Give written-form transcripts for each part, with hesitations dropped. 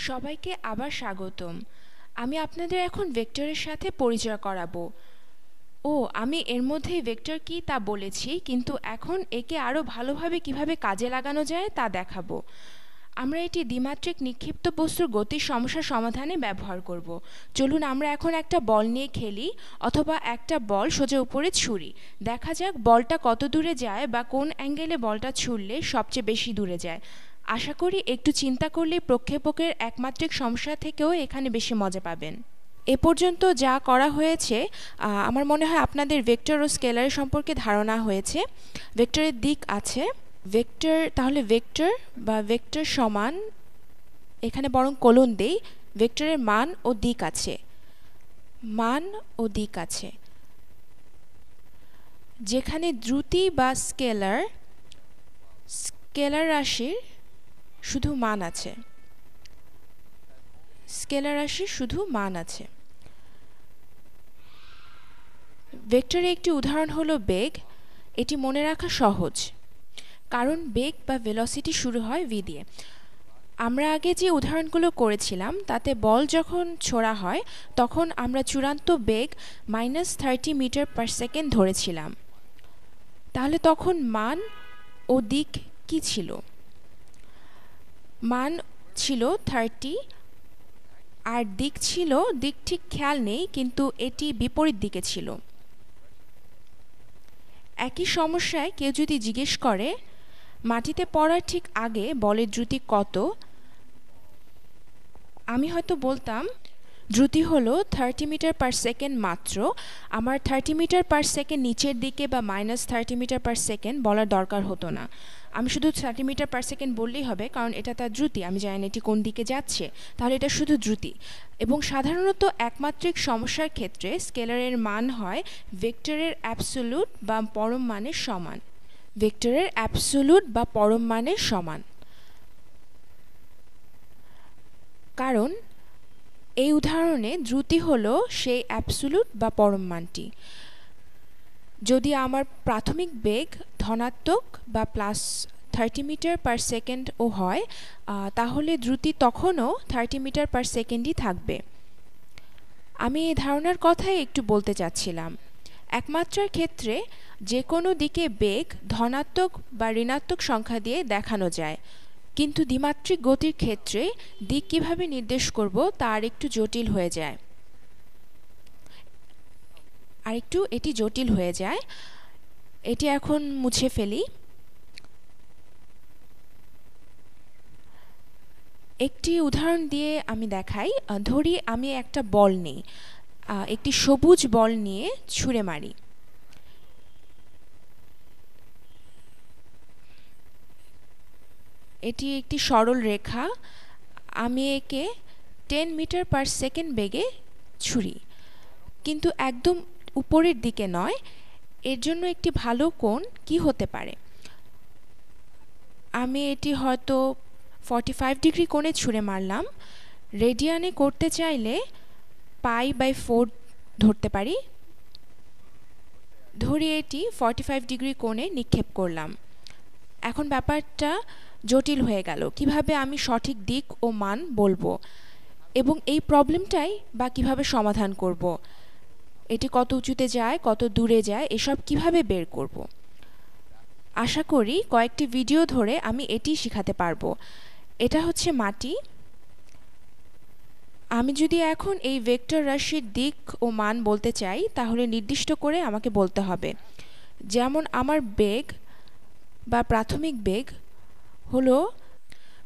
সবাইকে আবার স্বাগতম। আমি আপনাদের এখন ভেক্টরের সাথে পরিচয় করাবো। আমি এর মধ্যেই ভেক্টর কি তা বলেছি, কিন্তু এখন একে আরও ভালোভাবে কিভাবে কাজে লাগানো যায় তা দেখাবো। আমরা এটি দ্বিমাত্রিক নিক্ষিপ্ত বস্তুর গতির সমস্যার সমাধানে ব্যবহার করব। চলুন আমরা এখন একটা বল নিয়ে খেলি, অথবা একটা বল সোজা উপরে ছুঁড়ি। দেখা যাক বলটা কত দূরে যায় বা কোন অ্যাঙ্গেলে বলটা ছুঁড়লে সবচেয়ে বেশি দূরে যায়। আশা করি একটু চিন্তা করলেই প্রক্ষেপকের একমাত্রিক সমস্যা থেকেও এখানে বেশি মজা পাবেন। এ পর্যন্ত যা করা হয়েছে, আমার মনে হয় আপনাদের ভেক্টর ও স্কেলার সম্পর্কে ধারণা হয়েছে। ভেক্টরের দিক আছে। ভেক্টর বা ভেক্টর সমান, এখানে বরং কোলন দেই, ভেক্টরের মান ও দিক আছে। যেখানে দ্রুতি বা স্কেলার রাশির শুধু মান আছে। ভেক্টরের একটি উদাহরণ হলো বেগ। এটি মনে রাখা সহজ, কারণ বেগ বা ভেলোসিটি শুরু হয় v দিয়ে। আমরা আগে যে উদাহরণগুলো করেছিলাম তাতে বল যখন ছোড়া হয় তখন আমরা চূড়ান্ত বেগ -30 মিটার পার সেকেন্ড ধরেছিলাম। তাহলে তখন মান ও দিক কি ছিল? মান ছিল 30 আর দিক ঠিক খেয়াল নেই, কিন্তু এটি বিপরীত দিকে ছিল। একই সমস্যায় কেউ যদি জিজ্ঞেস করে মাটিতে পড়ার ঠিক আগে বলের দ্রুতি কত, আমি হয়তো বলতাম দ্রুতি হলো 30 মিটার পার সেকেন্ড মাত্র। আমার 30 মিটার পার সেকেন্ড নিচের দিকে বা -30 মিটার পার সেকেন্ড বলার দরকার হতো না। আমি শুধু 30 মিটার পার সেকেন্ড বললেই হবে, কারণ এটা তার দ্রুতি। আমি জানি না এটি কোন দিকে যাচ্ছে, তাহলে এটা শুধু দ্রুতি। এবং সাধারণত একমাত্রিক সমস্যার ক্ষেত্রে স্কেলারের মান হয় ভেক্টরের অ্যাবসোলুট বা পরম মানের সমান। কারণ এই উদাহরণে দ্রুতি হলো সেই অ্যাবসোলুট বা পরম মানটি। যদি আমার প্রাথমিক বেগ ধনাত্মক বা +30 মিটার পার সেকেন্ড হয়, তাহলে দ্রুতি তখনও 30 মিটার পার সেকেন্ডই থাকবে। আমি এই ধারণার কথাই একটু বলতে চাচ্ছিলাম। একমাত্রার ক্ষেত্রে যে কোনো দিকে বেগ ধনাত্মক বা ঋণাত্মক সংখ্যা দিয়ে দেখানো যায়, কিন্তু দ্বিমাত্রিক গতির ক্ষেত্রে দিক কিভাবে নির্দেশ করব তা আরেকটু জটিল হয়ে যায়। এটি এখন মুছে ফেলি। একটি উদাহরণ দিয়ে আমি দেখাই। ধরি আমি একটা বল নিই, একটি সবুজ বল নিয়ে ছুঁড়ে মারি। এটি একটি সরল রেখা। আমি একে 10 মিটার পার সেকেন্ড বেগে ছুঁড়ি, কিন্তু একদম উপরের দিকে নয়। এর জন্য একটি ভালো কোণ কি হতে পারে? আমি এটি হয়তো 45 ডিগ্রি কোণে ছুঁড়ে মারলাম। রেডিয়ানে করতে চাইলে π/4 ধরতে পারি। ধরি এটি 45 ডিগ্রি কোণে নিক্ষেপ করলাম। এখন ব্যাপারটা জটিল হয়ে গেল। কিভাবে আমি সঠিক দিক ও মান বলবো, এবং এই প্রবলেমটাই বা কিভাবে সমাধান করব? এটি কত উঁচুতে যায়, কত দূরে যায়, এসব কিভাবে বের করব? আশা করি কয়েকটি ভিডিও ধরে আমি এটি শেখাতে পারবো। এটা হচ্ছে মাটি। আমি যদি এখন এই ভেক্টর রাশির দিক ও মান বলতে চাই, তাহলে নির্দিষ্ট করে আমাকে বলতে হবে। যেমন আমার বেগ বা প্রাথমিক বেগ হলো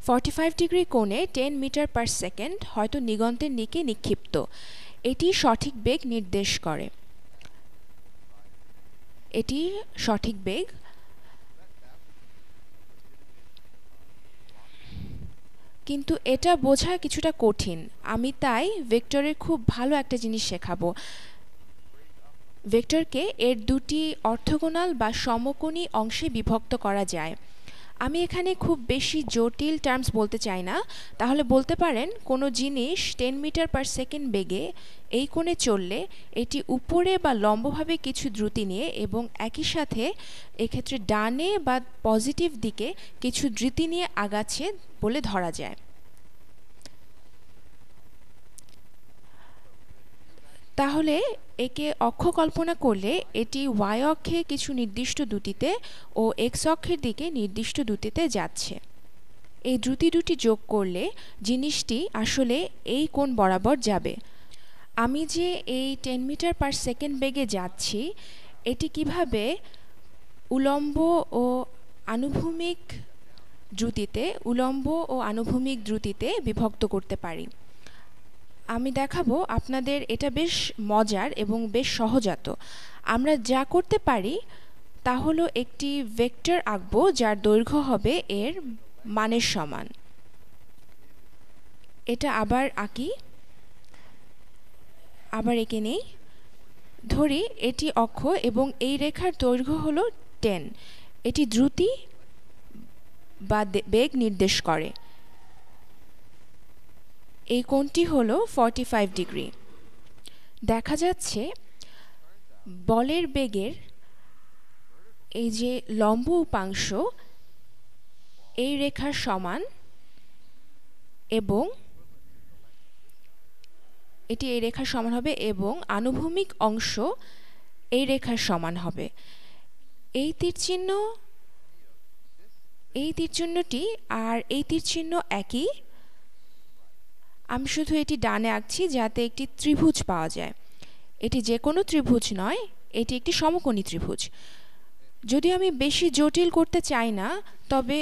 45 ডিগ্রি কোণে 10 মিটার পার সেকেন্ড, হয়তো নিগন্তের দিকে নিক্ষিপ্ত। এটি সঠিক বেগ নির্দেশ করে। এটি সঠিক বেগ। কিন্তু এটা বোঝা কিছুটা কঠিন। আমি তাই ভেক্টরের খুব ভালো একটা জিনিস শেখাবো। ভেক্টরকে এর দুটি অর্থোগোনাল বা সমকোণী অংশে বিভক্ত করা যায়। আমি এখানে খুব বেশি জটিল টার্মস বলতে চাই না। তাহলে বলতে পারেন কোনো জিনিস 10 মিটার পার সেকেন্ড বেগে এই কোণে চললে এটি উপরে বা লম্বভাবে কিছু দ্রুতি নিয়ে এবং একই সাথে এক্ষেত্রে ডানে বা পজিটিভ দিকে কিছু দ্রুতি নিয়ে আগাচ্ছে বলে ধরা যায়। তাহলে একে অক্ষ কল্পনা করলে এটি y অক্ষে কিছু নির্দিষ্ট দ্রুতিতে ও x অক্ষের দিকে নির্দিষ্ট দ্রুতিতে যাচ্ছে। এই দ্রুতি দুটি যোগ করলে জিনিসটি আসলে এই কোণ বরাবর যাবে। আমি যে এই 10 মিটার পার সেকেন্ড বেগে যাচ্ছি এটি কিভাবে উলম্ব ও আনুভূমিক দ্রুতিতে বিভক্ত করতে পারি আমি দেখাবো আপনাদের। এটা বেশ মজার এবং বেশ সহজাত। আমরা যা করতে পারি তা হলো একটি ভেক্টর আঁকবো যার দৈর্ঘ্য হবে এর মানের সমান। এটা আবার আঁকি, আবার এঁকে নেই। ধরি এটি অক্ষ এবং এই রেখার দৈর্ঘ্য হলো 10। এটি দ্রুতি বা বেগ নির্দেশ করে। এই কোণটি হলো 45 ডিগ্রি। দেখা যাচ্ছে বলের বেগের এই যে লম্ব উপাংশ এই রেখার সমান এবং এটি এই রেখার সমান হবে এবং আনুভূমিক অংশ এই রেখার সমান হবে। এই তীরচিহ্নটি আর এই তীরচিহ্ন একই। আমি শুধু এটি ডানে আঁকছি যাতে একটি ত্রিভুজ পাওয়া যায়। এটি যে কোনো ত্রিভুজ নয়, এটি একটি সমকোণী ত্রিভুজ। যদি আমি বেশি জটিল করতে চাই না, তবে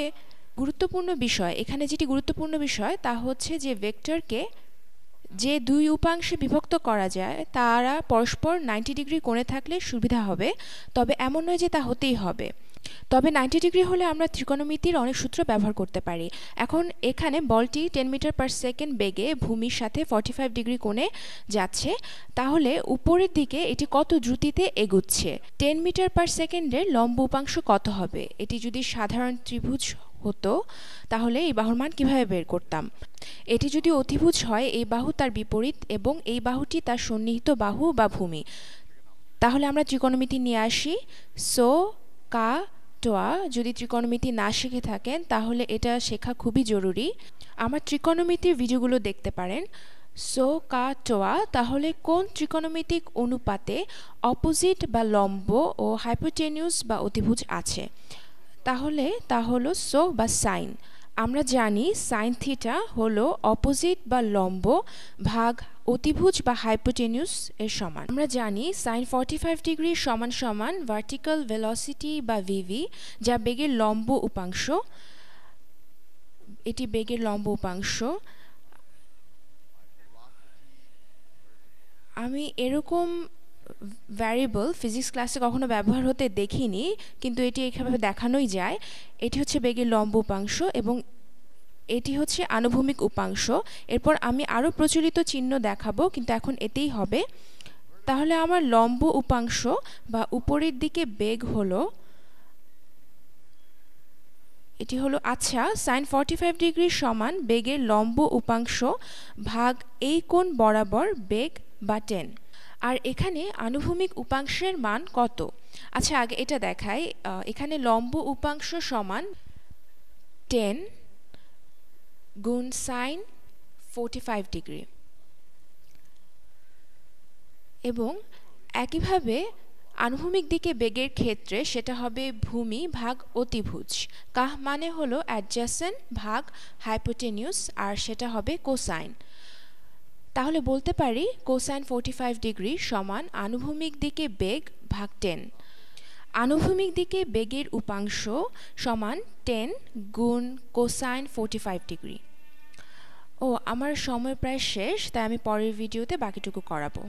এখানে যেটি গুরুত্বপূর্ণ বিষয় তা হচ্ছে যে ভেক্টরকে যে দুই উপাংশে বিভক্ত করা যায় তারা পরস্পর 90 ডিগ্রি কোণে থাকলে সুবিধা হবে। তবে এমন নয় যে তা হতেই হবে। তবে 90 ডিগ্রি হলে আমরা ত্রিকোণমিতির অনেক সূত্র ব্যবহার করতে পারি। এখন এখানে বলটি 10 মিটার পার সেকেন্ড বেগে ভূমির সাথে 45 ডিগ্রি কোণে যাচ্ছে। তাহলে উপরের দিকে এটি কত দ্রুতিতে এগুচ্ছে? 10 মিটার পার সেকেন্ডের লম্ব উপাংশ কত হবে? এটি যদি সাধারণ ত্রিভুজ হতো তাহলে এই বাহুর মান কিভাবে বের করতাম? এটি যদি অতিভুজ হয় এই বাহু তার বিপরীত এবং এই বাহুটি তার সন্নিহিত বাহু বা ভূমি। তাহলে আমরা ত্রিকোণমিতি নিয়ে আসি। সো কা টোয়া যদি ত্রিকোণমিতি না শিখে থাকেন তাহলে এটা শেখা খুবই জরুরি। আমার ত্রিকোণমিতির ভিডিওগুলো দেখতে পারেন। সো কা টোয়া তাহলে কোন ত্রিকোণমিতিক অনুপাতে অপোজিট বা লম্ব ও হাইপোটেনিউস বা অতিভুজ আছে? তাহলে তা হলো সো বা সাইন। আমরা জানি সাইন থিটা হলো অপোজিট বা লম্ব ভাগ অতিভুজ বা হাইপোটেনিউস এর সমান। আমরা জানি সাইন 45 ডিগ্রি সমান সমান ভার্টিক্যাল ভেলোসিটি বা ভিভি, যা বেগের লম্ব উপাংশ। এটি বেগের লম্ব উপাংশ। আমি এরকম ভ্যারিয়েবল ফিজিক্স ক্লাসে কখনো ব্যবহার হতে দেখিনি, কিন্তু এটি এইভাবে দেখানোই যায়। এটি হচ্ছে বেগের লম্ব উপাংশ এবং এটি হচ্ছে আনুভূমিক উপাংশ। এরপর আমি আরও প্রচলিত চিহ্ন দেখাবো, কিন্তু এখন এতেই হবে। তাহলে আমার লম্ব উপাংশ বা উপরের দিকে বেগ হলো এটি হলো আচ্ছা সাইন 45 ডিগ্রি সমান বেগের লম্ব উপাংশ ভাগ এই কোণ বরাবর বেগ বা 10। আর এখানে আনুভূমিক উপাংশের মান কত? আচ্ছা আগে এটা দেখাই। এখানে লম্ব উপাংশ সমান 10 গুণ সাইন 45 ডিগ্রি এবং একইভাবে আনুভূমিক দিকে বেগের ক্ষেত্রে সেটা হবে ভূমি ভাগ অতিভুজ। কাহ মানে হলো অ্যাডজাসেন্ট ভাগ হাইপোটেনিউস আর সেটা হবে কোসাইন। তাহলে বলতে পারি কোসাইন 45 ডিগ্রি সমান আনুভূমিক দিকে বেগ ভাগ 10। আনুভূমিক দিকে বেগের উপাংশ সমান 10 গুণ কোসাইন 45 ডিগ্রি। আমার সময় প্রায় শেষ, তাই আমি পরের ভিডিওতে বাকিটুকু করাবো।